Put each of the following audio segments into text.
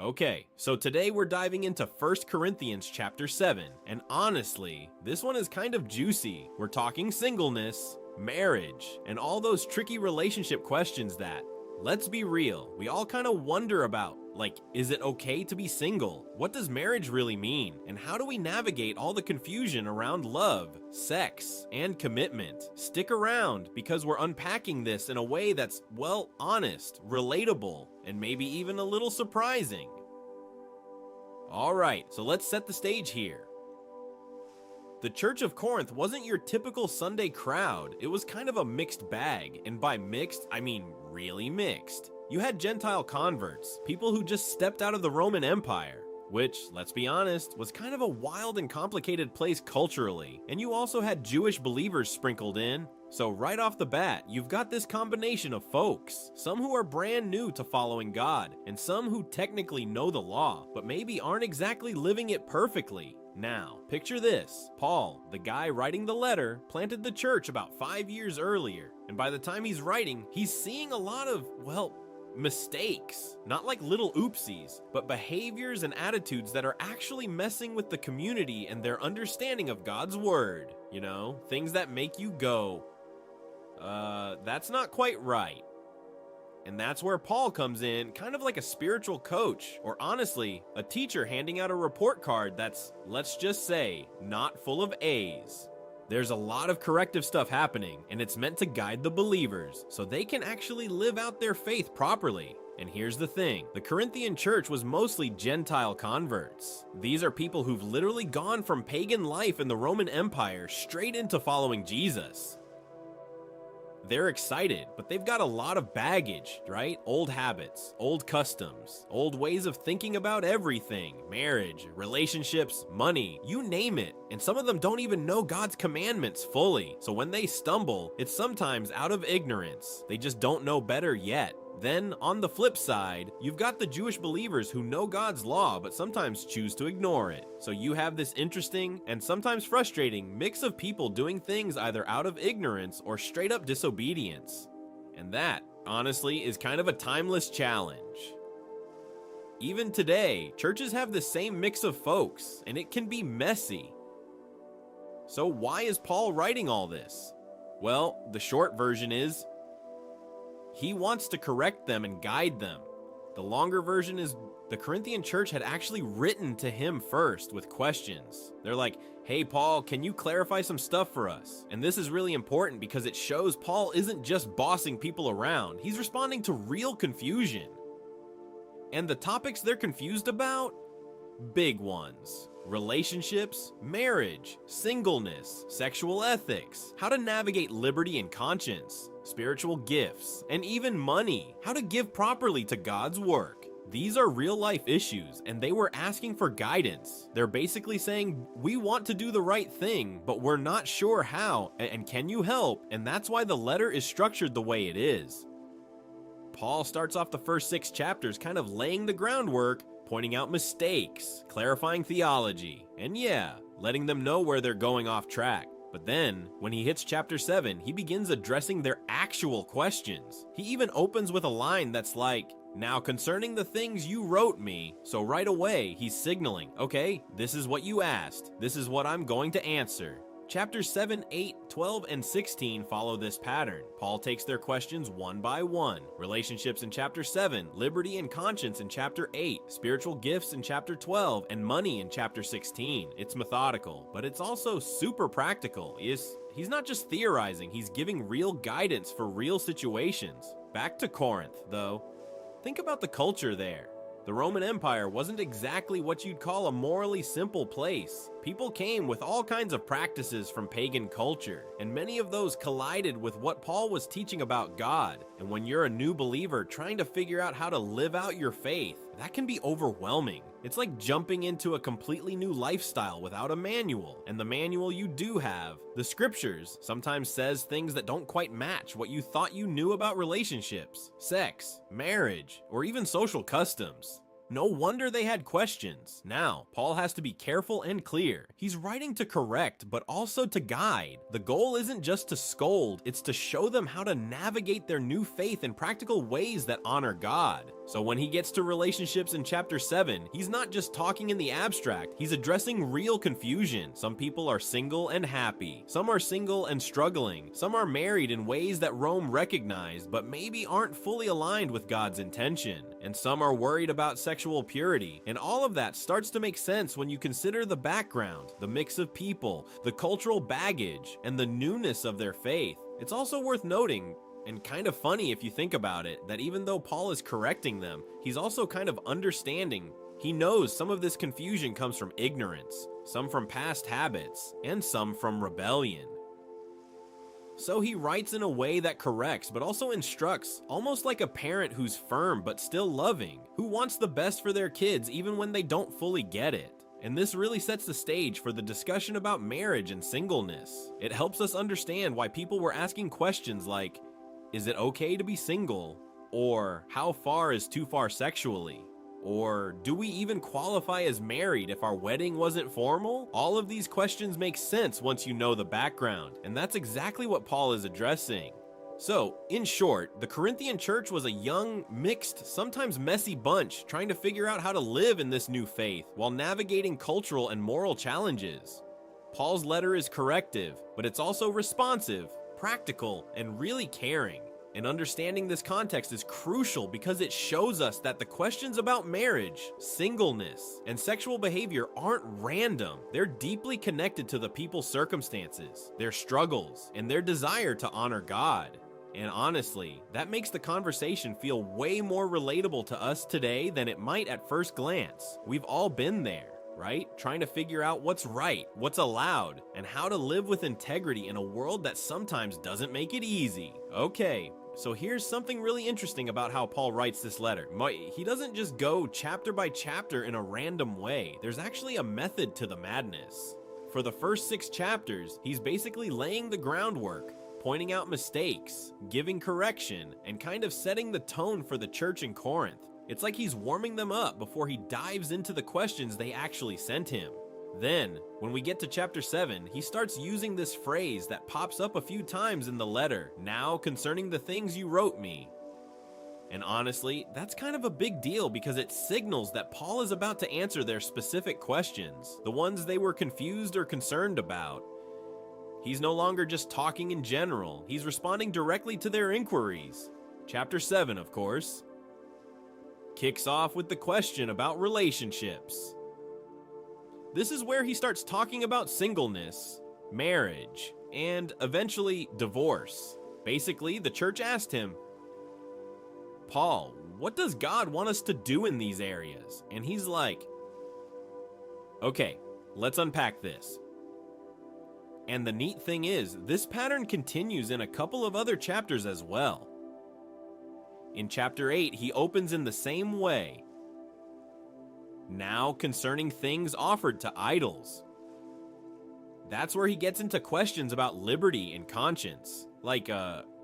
Okay, so today we're diving into 1 Corinthians chapter 7, and honestly, this one is kind of juicy. We're talking singleness, marriage, and all those tricky relationship questions that, let's be real, we all kind of wonder about. Like, is it okay to be single? What does marriage really mean? And how do we navigate all the confusion around love, sex, and commitment? Stick around, because we're unpacking this in a way that's, well, honest, relatable, and maybe even a little surprising. Alright, so let's set the stage here. The Church of Corinth wasn't your typical Sunday crowd. It was kind of a mixed bag, and by mixed, I mean really mixed. You had Gentile converts, people who just stepped out of the Roman Empire, which, let's be honest, was kind of a wild and complicated place culturally, and you also had Jewish believers sprinkled in. So right off the bat, you've got this combination of folks, some who are brand new to following God, and some who technically know the law, but maybe aren't exactly living it perfectly. Now, picture this. Paul, the guy writing the letter, planted the church about 5 years earlier, and by the time he's writing, he's seeing a lot of, well, mistakes. Not like little oopsies, but behaviors and attitudes that are actually messing with the community and their understanding of God's word. You know, things that make you go, that's not quite right. And that's where Paul comes in, kind of like a spiritual coach, or honestly, a teacher handing out a report card that's, let's just say, not full of A's. There's a lot of corrective stuff happening, and it's meant to guide the believers so they can actually live out their faith properly. And here's the thing, the Corinthian church was mostly Gentile converts. These are people who've literally gone from pagan life in the Roman Empire straight into following Jesus. They're excited, but they've got a lot of baggage, right? Old habits, old customs, old ways of thinking about everything, marriage, relationships, money, you name it. And some of them don't even know God's commandments fully. So when they stumble, it's sometimes out of ignorance. They just don't know better yet. Then, on the flip side, you've got the Jewish believers who know God's law but sometimes choose to ignore it. So you have this interesting and sometimes frustrating mix of people doing things either out of ignorance or straight up disobedience. And that, honestly, is kind of a timeless challenge. Even today, churches have the same mix of folks, and it can be messy. So why is Paul writing all this? Well, the short version is, he wants to correct them and guide them. The longer version is the Corinthian church had actually written to him first with questions. They're like, hey Paul, can you clarify some stuff for us? And this is really important because it shows Paul isn't just bossing people around. He's responding to real confusion. And the topics they're confused about? Big ones. Relationships, marriage, singleness, sexual ethics, how to navigate liberty and conscience, spiritual gifts, and even money, how to give properly to God's work. These are real life issues, and they were asking for guidance. They're basically saying, we want to do the right thing, but we're not sure how, and can you help? And that's why the letter is structured the way it is. Paul starts off the first 6 chapters kind of laying the groundwork, pointing out mistakes, clarifying theology, and yeah, letting them know where they're going off track. But then, when he hits chapter 7, he begins addressing their actual questions. He even opens with a line that's like, now concerning the things you wrote me, so right away he's signaling, okay, this is what you asked, this is what I'm going to answer. Chapters 7, 8, 12, and 16 follow this pattern. Paul takes their questions one by one. Relationships in chapter 7, liberty and conscience in chapter 8, spiritual gifts in chapter 12, and money in chapter 16. It's methodical, but it's also super practical. He's not just theorizing, he's giving real guidance for real situations. Back to Corinth, though. Think about the culture there. The Roman Empire wasn't exactly what you'd call a morally simple place. People came with all kinds of practices from pagan culture, and many of those collided with what Paul was teaching about God. And when you're a new believer trying to figure out how to live out your faith, that can be overwhelming. It's like jumping into a completely new lifestyle without a manual, and the manual you do have, the scriptures, sometimes says things that don't quite match what you thought you knew about relationships, sex, marriage, or even social customs. No wonder they had questions. Now, Paul has to be careful and clear. He's writing to correct, but also to guide. The goal isn't just to scold, it's to show them how to navigate their new faith in practical ways that honor God. So when he gets to relationships in chapter 7, he's not just talking in the abstract, he's addressing real confusion. Some people are single and happy. Some are single and struggling. Some are married in ways that Rome recognized, but maybe aren't fully aligned with God's intention. And some are worried about sexual purity. And all of that starts to make sense when you consider the background, the mix of people, the cultural baggage, and the newness of their faith. It's also worth noting, and kind of funny if you think about it, that even though Paul is correcting them, he's also kind of understanding. He knows some of this confusion comes from ignorance, some from past habits, and some from rebellion. So he writes in a way that corrects, but also instructs, almost like a parent who's firm but still loving, who wants the best for their kids even when they don't fully get it. And this really sets the stage for the discussion about marriage and singleness. It helps us understand why people were asking questions like, is it okay to be single? Or how far is too far sexually? Or do we even qualify as married if our wedding wasn't formal? All of these questions make sense once you know the background, and that's exactly what Paul is addressing. So, in short, the Corinthian church was a young, mixed, sometimes messy bunch trying to figure out how to live in this new faith while navigating cultural and moral challenges. Paul's letter is corrective, but it's also responsive, practical, and really caring. And understanding this context is crucial because it shows us that the questions about marriage, singleness, and sexual behavior aren't random. They're deeply connected to the people's circumstances, their struggles, and their desire to honor God. And honestly, that makes the conversation feel way more relatable to us today than it might at first glance. We've all been there, right? Trying to figure out what's right, what's allowed, and how to live with integrity in a world that sometimes doesn't make it easy. Okay, so here's something really interesting about how Paul writes this letter. He doesn't just go chapter by chapter in a random way. There's actually a method to the madness. For the first 6 chapters, he's basically laying the groundwork, pointing out mistakes, giving correction, and kind of setting the tone for the church in Corinth. It's like he's warming them up before he dives into the questions they actually sent him. Then, when we get to chapter 7, he starts using this phrase that pops up a few times in the letter, "Now concerning the things you wrote me." And honestly, that's kind of a big deal because it signals that Paul is about to answer their specific questions, the ones they were confused or concerned about. He's no longer just talking in general, he's responding directly to their inquiries. Chapter 7, of course, kicks off with the question about relationships. This is where he starts talking about singleness, marriage, and eventually divorce. Basically, the church asked him, "Paul, what does God want us to do in these areas?" And he's like, "Okay, let's unpack this." And the neat thing is, this pattern continues in a couple of other chapters as well. In chapter 8, he opens in the same way. Now concerning things offered to idols. That's where he gets into questions about liberty and conscience. Like,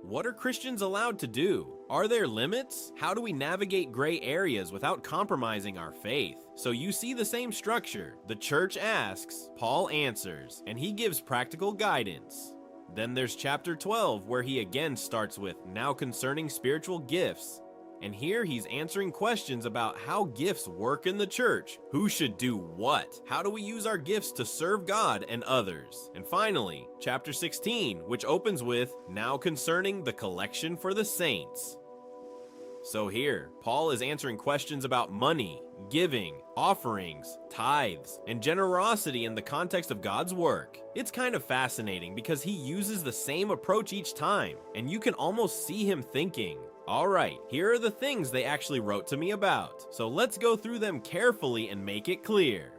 what are Christians allowed to do? Are there limits? How do we navigate gray areas without compromising our faith? So you see the same structure. The church asks, Paul answers, and he gives practical guidance. Then there's chapter 12, where he again starts with, now concerning spiritual gifts. And here he's answering questions about how gifts work in the church. Who should do what? How do we use our gifts to serve God and others? And finally, chapter 16, which opens with, now concerning the collection for the saints. So here, Paul is answering questions about money, giving, offerings, tithes, and generosity in the context of God's work. It's kind of fascinating because he uses the same approach each time, and you can almost see him thinking, all right, here are the things they actually wrote to me about, so let's go through them carefully and make it clear.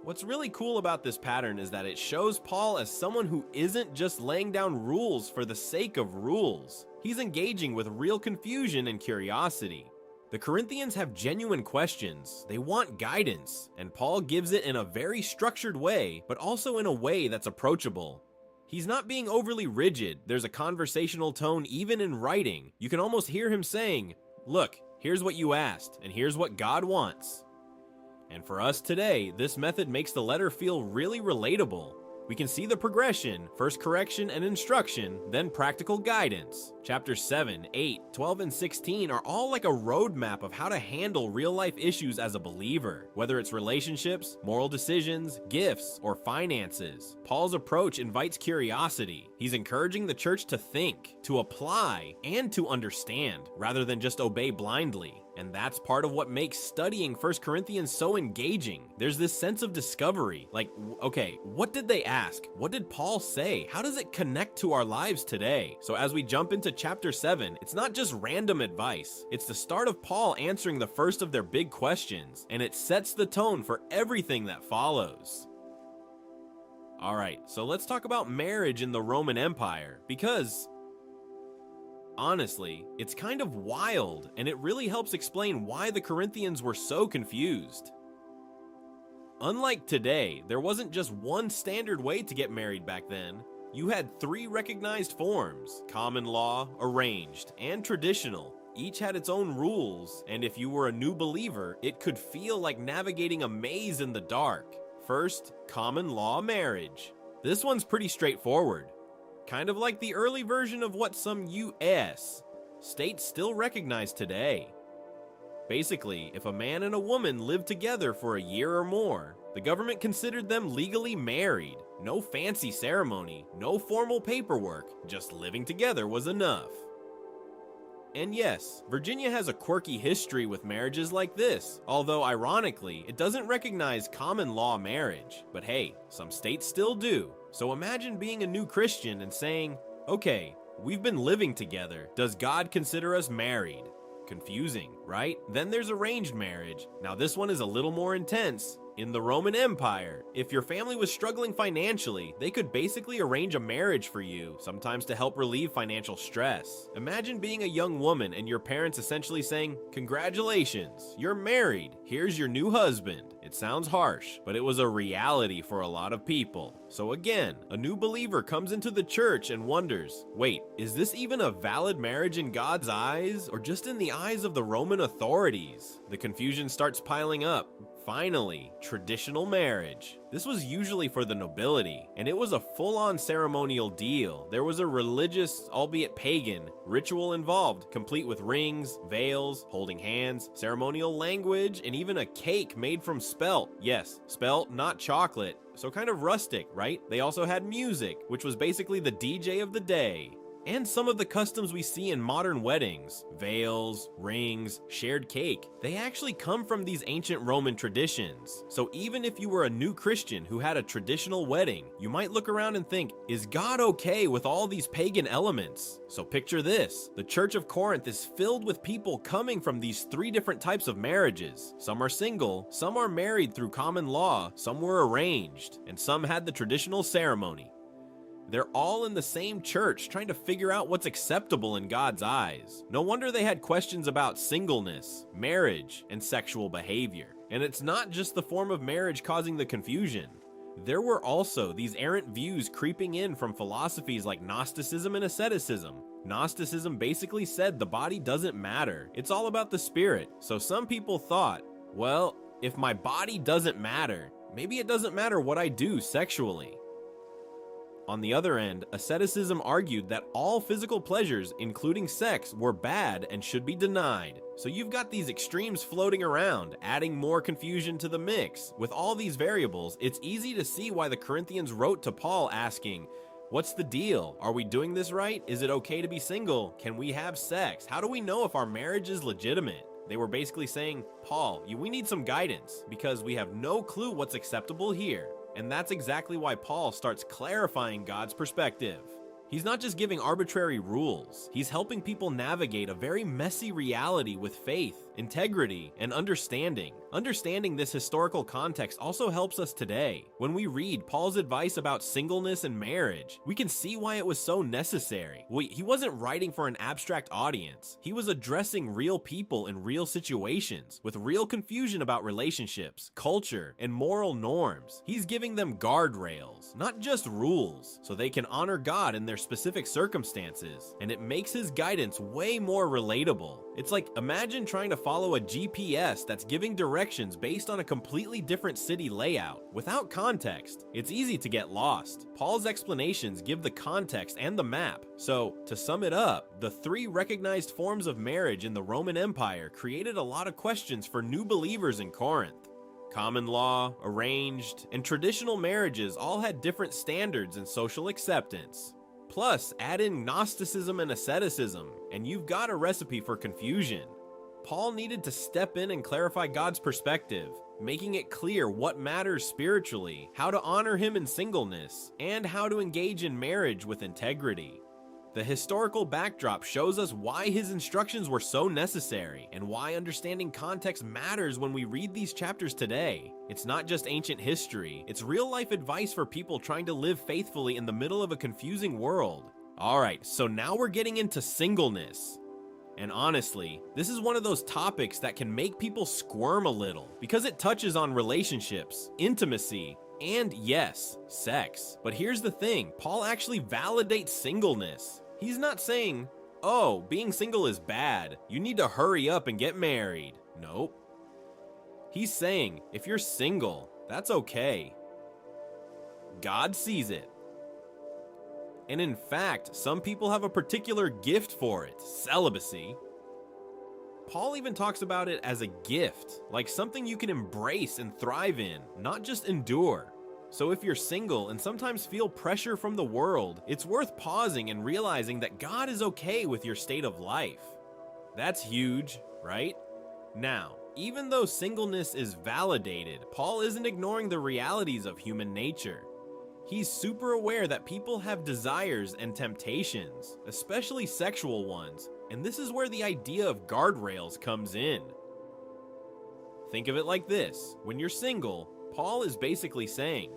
What's really cool about this pattern is that it shows Paul as someone who isn't just laying down rules for the sake of rules. He's engaging with real confusion and curiosity. The Corinthians have genuine questions, they want guidance, and Paul gives it in a very structured way, but also in a way that's approachable. He's not being overly rigid, there's a conversational tone even in writing. You can almost hear him saying, look, here's what you asked, and here's what God wants. And for us today, this method makes the letter feel really relatable. We can see the progression, first correction and instruction, then practical guidance. Chapters 7, 8, 12, and 16 are all like a roadmap of how to handle real-life issues as a believer, whether it's relationships, moral decisions, gifts, or finances. Paul's approach invites curiosity. He's encouraging the church to think, to apply, and to understand, rather than just obey blindly. And that's part of what makes studying 1 Corinthians so engaging. There's this sense of discovery. Like, okay, what did they ask? What did Paul say? How does it connect to our lives today? So as we jump into chapter 7, it's not just random advice. It's the start of Paul answering the first of their big questions, and it sets the tone for everything that follows. Alright, so let's talk about marriage in the Roman Empire, because honestly, it's kind of wild, and it really helps explain why the Corinthians were so confused. Unlike today, there wasn't just one standard way to get married back then. You had 3 recognized forms: common law, arranged, and traditional. Each had its own rules, and if you were a new believer, it could feel like navigating a maze in the dark. First, common law marriage. This one's pretty straightforward. Kind of like the early version of what some U.S. states still recognize today. Basically, if a man and a woman lived together for a year or more, the government considered them legally married. No fancy ceremony, no formal paperwork, just living together was enough. And yes, Virginia has a quirky history with marriages like this, although ironically, it doesn't recognize common law marriage. But hey, some states still do. So imagine being a new Christian and saying, okay, we've been living together. Does God consider us married? Confusing, right? Then there's arranged marriage. Now this one is a little more intense. In the Roman Empire, if your family was struggling financially, they could basically arrange a marriage for you, sometimes to help relieve financial stress. Imagine being a young woman and your parents essentially saying, congratulations, you're married, here's your new husband. It sounds harsh, but it was a reality for a lot of people. So again, a new believer comes into the church and wonders, wait, is this even a valid marriage in God's eyes, or just in the eyes of the Roman authorities? The confusion starts piling up. Finally, traditional marriage. This was usually for the nobility, and it was a full-on ceremonial deal. There was a religious, albeit pagan, ritual involved, complete with rings, veils, holding hands, ceremonial language, and even a cake made from spelt. Yes, spelt, not chocolate. So kind of rustic, right? They also had music, which was basically the DJ of the day. And some of the customs we see in modern weddings, veils, rings, shared cake, they actually come from these ancient Roman traditions. So even if you were a new Christian who had a traditional wedding, you might look around and think, is God okay with all these pagan elements? So picture this, the Church of Corinth is filled with people coming from these 3 different types of marriages. Some are single, some are married through common law, some were arranged, and some had the traditional ceremony. They're all in the same church trying to figure out what's acceptable in God's eyes. No wonder they had questions about singleness, marriage, and sexual behavior. And it's not just the form of marriage causing the confusion. There were also these errant views creeping in from philosophies like Gnosticism and asceticism. Gnosticism basically said the body doesn't matter, it's all about the spirit. So some people thought, well, if my body doesn't matter, maybe it doesn't matter what I do sexually. On the other end, asceticism argued that all physical pleasures, including sex, were bad and should be denied. So you've got these extremes floating around, adding more confusion to the mix. With all these variables, it's easy to see why the Corinthians wrote to Paul asking, what's the deal? Are we doing this right? Is it okay to be single? Can we have sex? How do we know if our marriage is legitimate? They were basically saying, Paul, we need some guidance because we have no clue what's acceptable here. And that's exactly why Paul starts clarifying God's perspective. He's not just giving arbitrary rules, he's helping people navigate a very messy reality with faith, integrity, and understanding. Understanding this historical context also helps us today. When we read Paul's advice about singleness and marriage, we can see why it was so necessary. He wasn't writing for an abstract audience. He was addressing real people in real situations, with real confusion about relationships, culture, and moral norms. He's giving them guardrails, not just rules, so they can honor God in their specific circumstances, and it makes his guidance way more relatable. It's like, imagine trying to follow a GPS that's giving directions based on a completely different city layout. Without context, it's easy to get lost. Paul's explanations give the context and the map. So, to sum it up, the 3 recognized forms of marriage in the Roman Empire created a lot of questions for new believers in Corinth. Common law, arranged, and traditional marriages all had different standards and social acceptance. Plus, add in Gnosticism and asceticism, and you've got a recipe for confusion. Paul needed to step in and clarify God's perspective, making it clear what matters spiritually, how to honor Him in singleness, and how to engage in marriage with integrity. The historical backdrop shows us why his instructions were so necessary, and why understanding context matters when we read these chapters today. It's not just ancient history, it's real-life advice for people trying to live faithfully in the middle of a confusing world. Alright, so now we're getting into singleness. And honestly, this is one of those topics that can make people squirm a little, because it touches on relationships, intimacy, and yes, sex. But here's the thing, Paul actually validates singleness. He's not saying, oh, being single is bad, you need to hurry up and get married. Nope. He's saying, if you're single, that's okay. God sees it. And in fact, some people have a particular gift for it, celibacy. Paul even talks about it as a gift, like something you can embrace and thrive in, not just endure. So if you're single and sometimes feel pressure from the world, it's worth pausing and realizing that God is okay with your state of life. That's huge, right? Now, even though singleness is validated, Paul isn't ignoring the realities of human nature. He's super aware that people have desires and temptations, especially sexual ones, and this is where the idea of guardrails comes in. Think of it like this: when you're single, Paul is basically saying,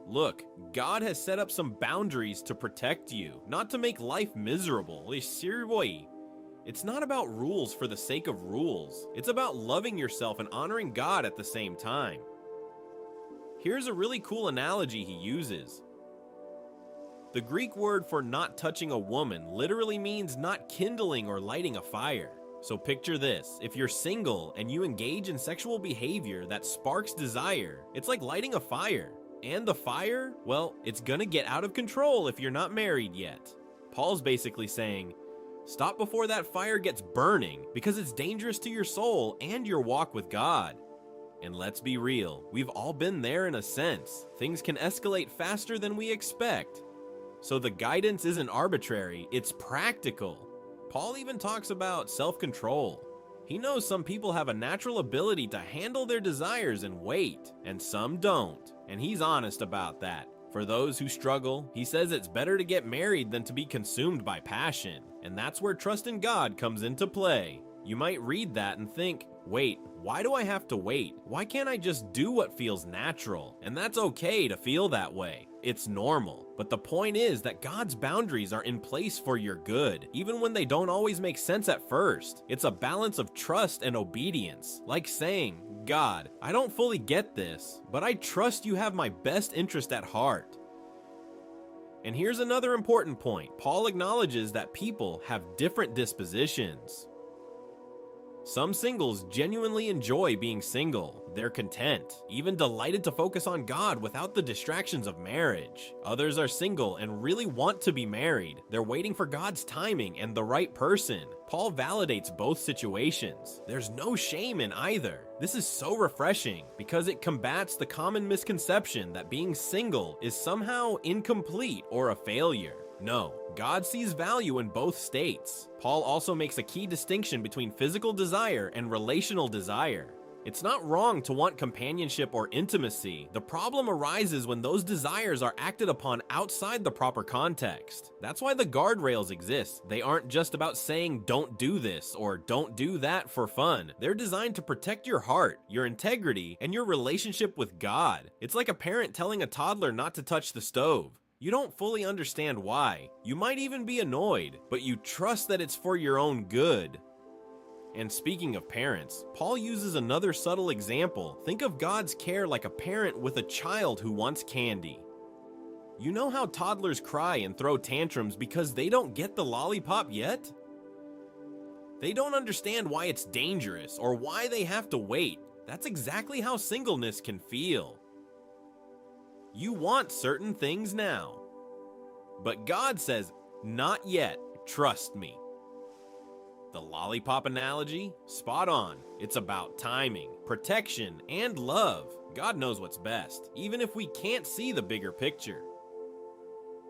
look, God has set up some boundaries to protect you, not to make life miserable. It's not about rules for the sake of rules. It's about loving yourself and honoring God at the same time. Here's a really cool analogy he uses. The Greek word for not touching a woman literally means not kindling or lighting a fire. So picture this: if you're single and you engage in sexual behavior that sparks desire, it's like lighting a fire. And the fire, well, it's gonna get out of control if you're not married yet. Paul's basically saying, stop before that fire gets burning, because it's dangerous to your soul and your walk with God. And let's be real, we've all been there in a sense. Things can escalate faster than we expect. So the guidance isn't arbitrary, it's practical. Paul even talks about self-control. He knows some people have a natural ability to handle their desires and wait, and some don't, and he's honest about that. For those who struggle, he says it's better to get married than to be consumed by passion, and that's where trust in God comes into play. You might read that and think, wait, why do I have to wait? Why can't I just do what feels natural? And that's okay to feel that way. It's normal. But the point is that God's boundaries are in place for your good, even when they don't always make sense at first. It's a balance of trust and obedience, like saying, God, I don't fully get this, but I trust you have my best interest at heart. And here's another important point. Paul acknowledges that people have different dispositions. Some singles genuinely enjoy being single. They're content, even delighted to focus on God without the distractions of marriage. Others are single and really want to be married. They're waiting for God's timing and the right person. Paul validates both situations. There's no shame in either. This is so refreshing because it combats the common misconception that being single is somehow incomplete or a failure. No, God sees value in both states. Paul also makes a key distinction between physical desire and relational desire. It's not wrong to want companionship or intimacy. The problem arises when those desires are acted upon outside the proper context. That's why the guardrails exist. They aren't just about saying don't do this or don't do that for fun. They're designed to protect your heart, your integrity, and your relationship with God. It's like a parent telling a toddler not to touch the stove. You don't fully understand why. You might even be annoyed, but you trust that it's for your own good. And speaking of parents, Paul uses another subtle example. Think of God's care like a parent with a child who wants candy. You know how toddlers cry and throw tantrums because they don't get the lollipop yet? They don't understand why it's dangerous or why they have to wait. That's exactly how singleness can feel. You want certain things now, but God says, not yet, trust me. The lollipop analogy? Spot on. It's about timing, protection, and love. God knows what's best, even if we can't see the bigger picture.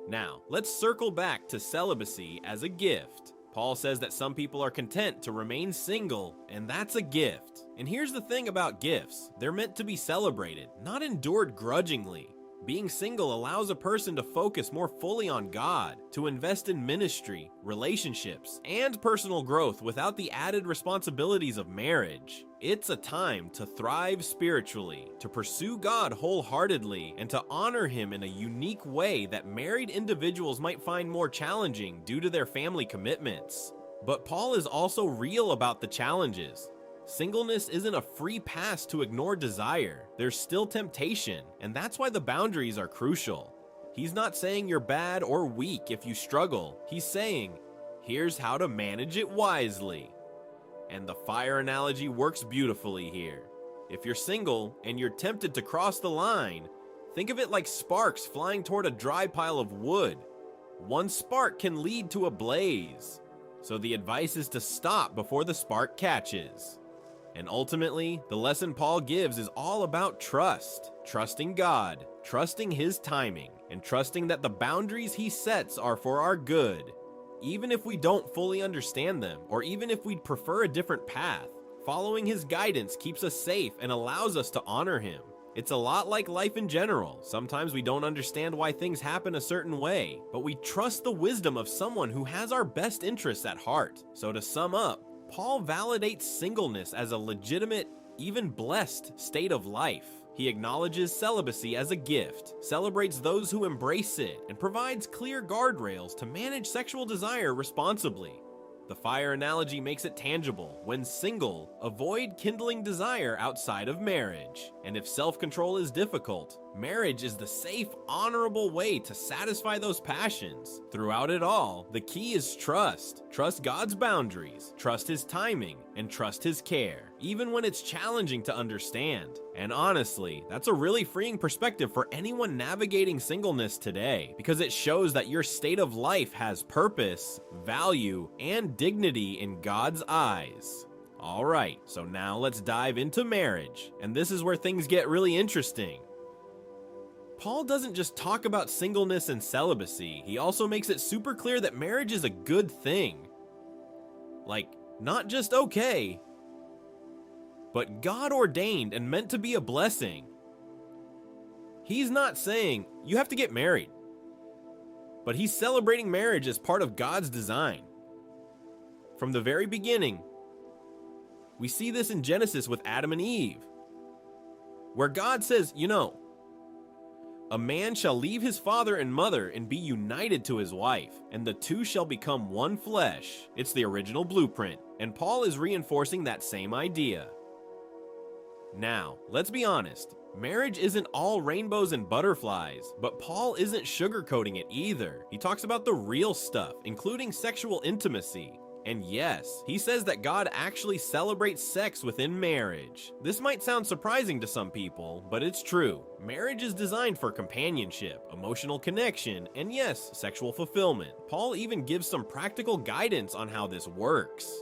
Now, let's circle back to celibacy as a gift. Paul says that some people are content to remain single, and that's a gift. And here's the thing about gifts. They're meant to be celebrated, not endured grudgingly. Being single allows a person to focus more fully on God, to invest in ministry, relationships, and personal growth without the added responsibilities of marriage. It's a time to thrive spiritually, to pursue God wholeheartedly, and to honor Him in a unique way that married individuals might find more challenging due to their family commitments. But Paul is also real about the challenges. Singleness isn't a free pass to ignore desire. There's still temptation, and that's why the boundaries are crucial. He's not saying you're bad or weak if you struggle. He's saying, here's how to manage it wisely. And the fire analogy works beautifully here. If you're single and you're tempted to cross the line, think of it like sparks flying toward a dry pile of wood. One spark can lead to a blaze. So the advice is to stop before the spark catches. And ultimately, the lesson Paul gives is all about trust. Trusting God, trusting His timing, and trusting that the boundaries He sets are for our good. Even if we don't fully understand them, or even if we'd prefer a different path, following His guidance keeps us safe and allows us to honor Him. It's a lot like life in general. Sometimes we don't understand why things happen a certain way, but we trust the wisdom of someone who has our best interests at heart. So to sum up, Paul validates singleness as a legitimate, even blessed state of life. He acknowledges celibacy as a gift, celebrates those who embrace it, and provides clear guardrails to manage sexual desire responsibly. The fire analogy makes it tangible. When single, avoid kindling desire outside of marriage. And if self-control is difficult, marriage is the safe, honorable way to satisfy those passions. Throughout it all, the key is trust. Trust God's boundaries, trust His timing, and trust His care, even when it's challenging to understand. And honestly, that's a really freeing perspective for anyone navigating singleness today, because it shows that your state of life has purpose, value, and dignity in God's eyes. Alright, so now let's dive into marriage, and this is where things get really interesting. Paul doesn't just talk about singleness and celibacy, he also makes it super clear that marriage is a good thing. Like, not just okay, but God ordained and meant to be a blessing. He's not saying you have to get married, but he's celebrating marriage as part of God's design. From the very beginning, we see this in Genesis with Adam and Eve, where God says, a man shall leave his father and mother and be united to his wife, and the two shall become one flesh. It's the original blueprint, and Paul is reinforcing that same idea. Now, let's be honest, marriage isn't all rainbows and butterflies, but Paul isn't sugarcoating it either. He talks about the real stuff, including sexual intimacy. And yes, he says that God actually celebrates sex within marriage. This might sound surprising to some people, but it's true. Marriage is designed for companionship, emotional connection, and yes, sexual fulfillment. Paul even gives some practical guidance on how this works.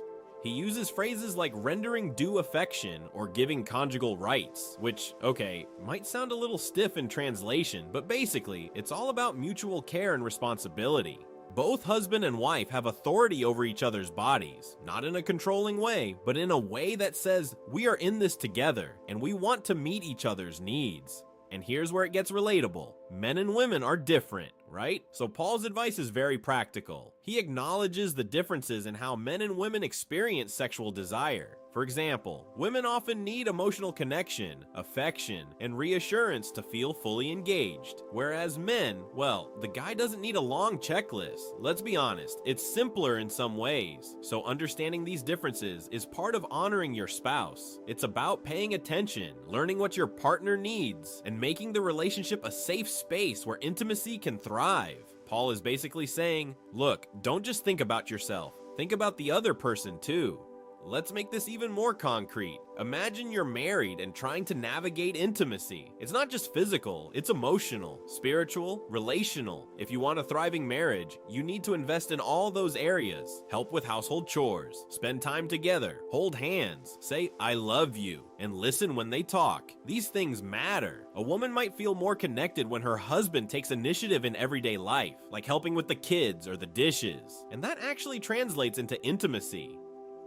He uses phrases like rendering due affection or giving conjugal rights, which, okay, might sound a little stiff in translation, but basically, it's all about mutual care and responsibility. Both husband and wife have authority over each other's bodies, not in a controlling way, but in a way that says, we are in this together, and we want to meet each other's needs. And here's where it gets relatable. Men and women are different, right? So Paul's advice is very practical. He acknowledges the differences in how men and women experience sexual desire. For example, women often need emotional connection, affection, and reassurance to feel fully engaged. Whereas men, well, the guy doesn't need a long checklist. Let's be honest, it's simpler in some ways. So understanding these differences is part of honoring your spouse. It's about paying attention, learning what your partner needs, and making the relationship a safe space where intimacy can thrive. Paul is basically saying, look, don't just think about yourself. Think about the other person too. Let's make this even more concrete. Imagine you're married and trying to navigate intimacy. It's not just physical, it's emotional, spiritual, relational. If you want a thriving marriage, you need to invest in all those areas. Help with household chores, spend time together, hold hands, say "I love you," and listen when they talk. These things matter. A woman might feel more connected when her husband takes initiative in everyday life, like helping with the kids or the dishes. And that actually translates into intimacy.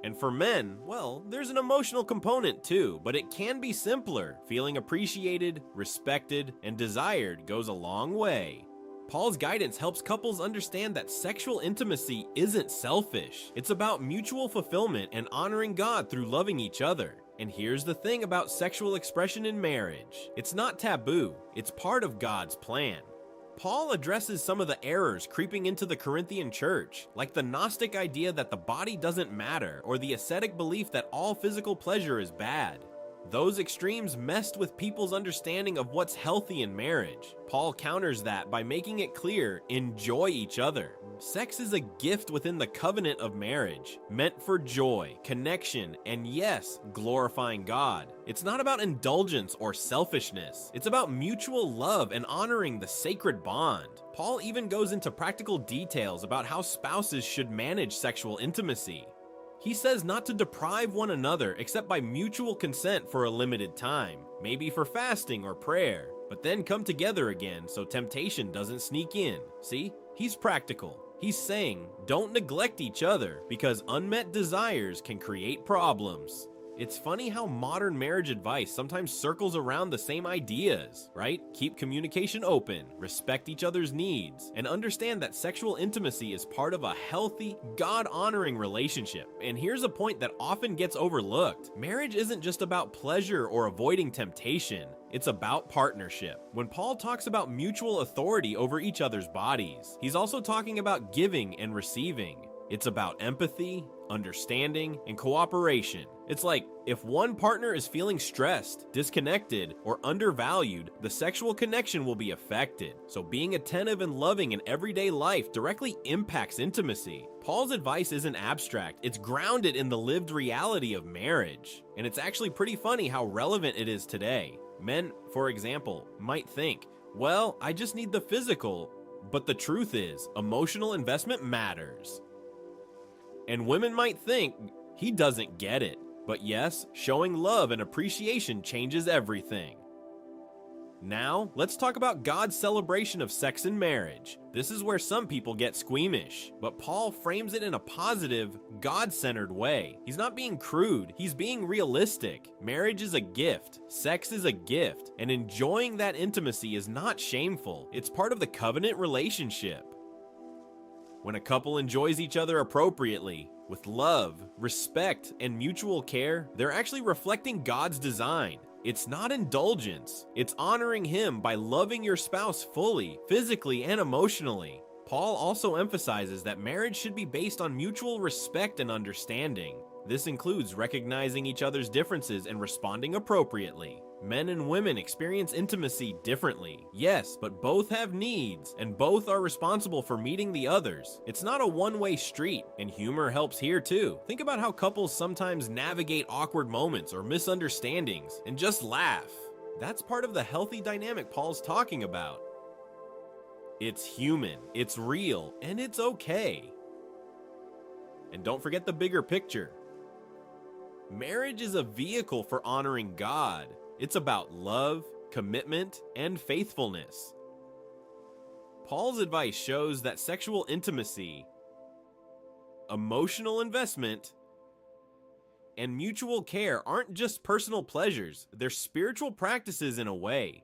And for men, well, there's an emotional component too, but it can be simpler. Feeling appreciated, respected, and desired goes a long way. Paul's guidance helps couples understand that sexual intimacy isn't selfish. It's about mutual fulfillment and honoring God through loving each other. And here's the thing about sexual expression in marriage. It's not taboo, it's part of God's plan. Paul addresses some of the errors creeping into the Corinthian church, like the Gnostic idea that the body doesn't matter or the ascetic belief that all physical pleasure is bad. Those extremes messed with people's understanding of what's healthy in marriage. Paul counters that by making it clear, enjoy each other. Sex is a gift within the covenant of marriage, meant for joy, connection, and yes, glorifying God. It's not about indulgence or selfishness. It's about mutual love and honoring the sacred bond. Paul even goes into practical details about how spouses should manage sexual intimacy. He says not to deprive one another except by mutual consent for a limited time, maybe for fasting or prayer, but then come together again so temptation doesn't sneak in. See? He's practical. He's saying, don't neglect each other because unmet desires can create problems. It's funny how modern marriage advice sometimes circles around the same ideas, right? Keep communication open, respect each other's needs, and understand that sexual intimacy is part of a healthy, God-honoring relationship. And here's a point that often gets overlooked. Marriage isn't just about pleasure or avoiding temptation. It's about partnership. When Paul talks about mutual authority over each other's bodies, he's also talking about giving and receiving. It's about empathy, understanding, and cooperation. It's like, if one partner is feeling stressed, disconnected, or undervalued, the sexual connection will be affected. So being attentive and loving in everyday life directly impacts intimacy. Paul's advice isn't abstract, it's grounded in the lived reality of marriage. And it's actually pretty funny how relevant it is today. Men, for example, might think, well, I just need the physical, but the truth is, emotional investment matters. And women might think, he doesn't get it. But yes, showing love and appreciation changes everything. Now, let's talk about God's celebration of sex and marriage. This is where some people get squeamish, but Paul frames it in a positive, God-centered way. He's not being crude, he's being realistic. Marriage is a gift, sex is a gift, and enjoying that intimacy is not shameful. It's part of the covenant relationship. When a couple enjoys each other appropriately, with love, respect, and mutual care, they're actually reflecting God's design. It's not indulgence, it's honoring Him by loving your spouse fully, physically and emotionally. Paul also emphasizes that marriage should be based on mutual respect and understanding. This includes recognizing each other's differences and responding appropriately. Men and women experience intimacy differently, yes, but both have needs, and both are responsible for meeting the others. It's not a one-way street, and humor helps here too. Think about how couples sometimes navigate awkward moments or misunderstandings, and just laugh. That's part of the healthy dynamic Paul's talking about. It's human, it's real, and it's okay. And don't forget the bigger picture. Marriage is a vehicle for honoring God. It's about love, commitment, and faithfulness. Paul's advice shows that sexual intimacy, emotional investment, and mutual care aren't just personal pleasures, they're spiritual practices in a way.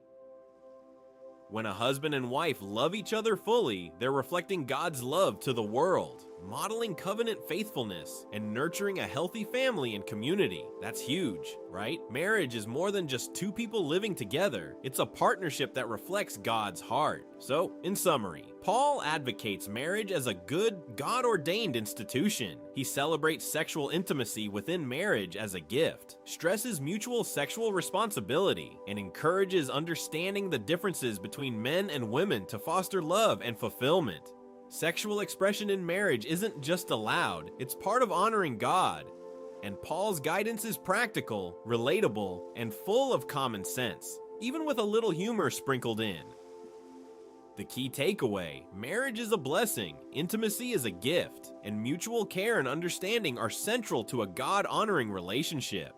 When a husband and wife love each other fully, they're reflecting God's love to the world, modeling covenant faithfulness, and nurturing a healthy family and community. That's huge, right? Marriage is more than just two people living together. It's a partnership that reflects God's heart. So, in summary, Paul advocates marriage as a good, God-ordained institution. He celebrates sexual intimacy within marriage as a gift, stresses mutual sexual responsibility, and encourages understanding the differences between men and women to foster love and fulfillment. Sexual expression in marriage isn't just allowed, it's part of honoring God. And Paul's guidance is practical, relatable, and full of common sense, even with a little humor sprinkled in. The key takeaway: marriage is a blessing, intimacy is a gift, and mutual care and understanding are central to a God-honoring relationship.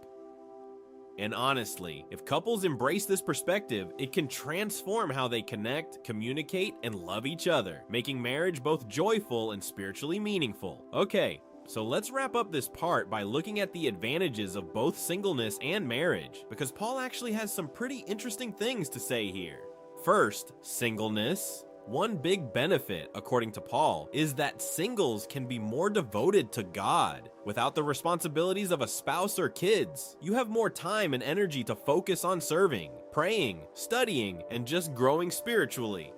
And honestly, if couples embrace this perspective, it can transform how they connect, communicate, and love each other, making marriage both joyful and spiritually meaningful. Okay, so let's wrap up this part by looking at the advantages of both singleness and marriage, because Paul actually has some pretty interesting things to say here. First, singleness. One big benefit, according to Paul, is that singles can be more devoted to God. Without the responsibilities of a spouse or kids, you have more time and energy to focus on serving, praying, studying, and just growing spiritually.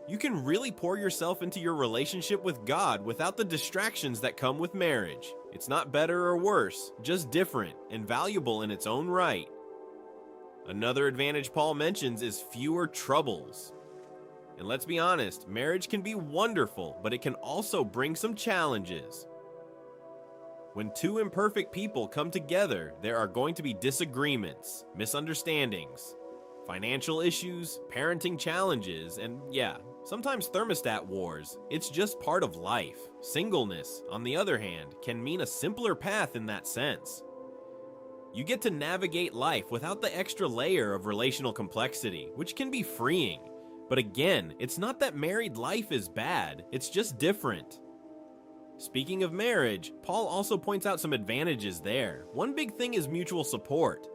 You can really pour yourself into your relationship with God without the distractions that come with marriage. It's not better or worse, just different and valuable in its own right. Another advantage Paul mentions is fewer troubles. And let's be honest, marriage can be wonderful, but it can also bring some challenges. When two imperfect people come together, there are going to be disagreements, misunderstandings, financial issues, parenting challenges, and yeah, sometimes thermostat wars. It's just part of life. Singleness, on the other hand, can mean a simpler path in that sense. You get to navigate life without the extra layer of relational complexity, which can be freeing. But again, it's not that married life is bad, it's just different. Speaking of marriage, Paul also points out some advantages there. One big thing is mutual support.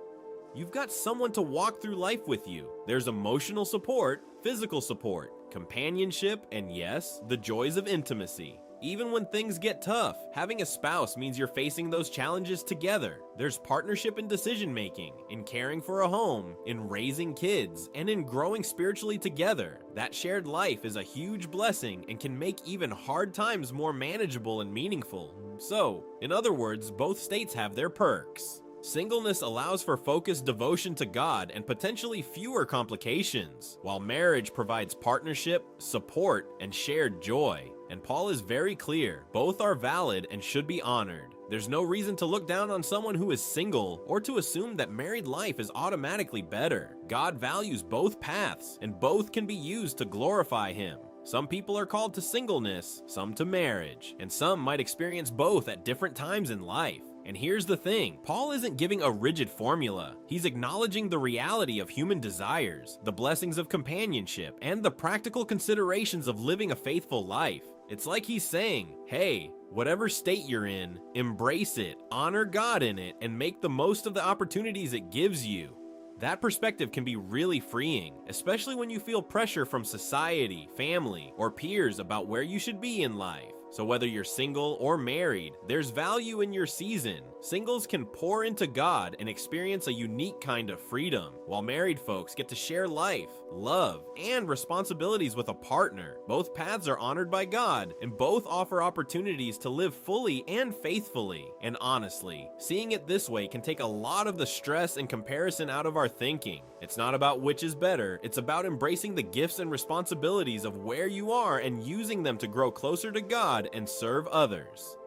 You've got someone to walk through life with you. There's emotional support, physical support, companionship, and yes, the joys of intimacy. Even when things get tough, having a spouse means you're facing those challenges together. There's partnership in decision making, in caring for a home, in raising kids, and in growing spiritually together. That shared life is a huge blessing and can make even hard times more manageable and meaningful. So, in other words, both states have their perks. Singleness allows for focused devotion to God and potentially fewer complications, while marriage provides partnership, support, and shared joy. And Paul is very clear, both are valid and should be honored. There's no reason to look down on someone who is single or to assume that married life is automatically better. God values both paths, and both can be used to glorify Him. Some people are called to singleness, some to marriage, and some might experience both at different times in life. And here's the thing, Paul isn't giving a rigid formula. He's acknowledging the reality of human desires, the blessings of companionship, and the practical considerations of living a faithful life. It's like he's saying, hey, whatever state you're in, embrace it, honor God in it, and make the most of the opportunities it gives you. That perspective can be really freeing, especially when you feel pressure from society, family, or peers about where you should be in life. So whether you're single or married, there's value in your season. Singles can pour into God and experience a unique kind of freedom, while married folks get to share life, love, and responsibilities with a partner. Both paths are honored by God, and both offer opportunities to live fully and faithfully. And honestly, seeing it this way can take a lot of the stress and comparison out of our thinking. It's not about which is better, it's about embracing the gifts and responsibilities of where you are and using them to grow closer to God and serve others.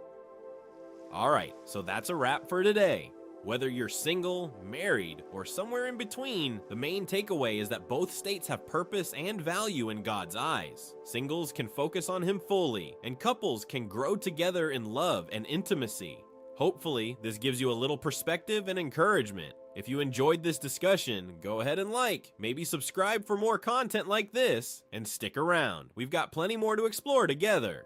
Alright, so that's a wrap for today. Whether you're single, married, or somewhere in between, the main takeaway is that both states have purpose and value in God's eyes. Singles can focus on Him fully, and couples can grow together in love and intimacy. Hopefully, this gives you a little perspective and encouragement. If you enjoyed this discussion, go ahead and maybe subscribe for more content like this, and stick around. We've got plenty more to explore together.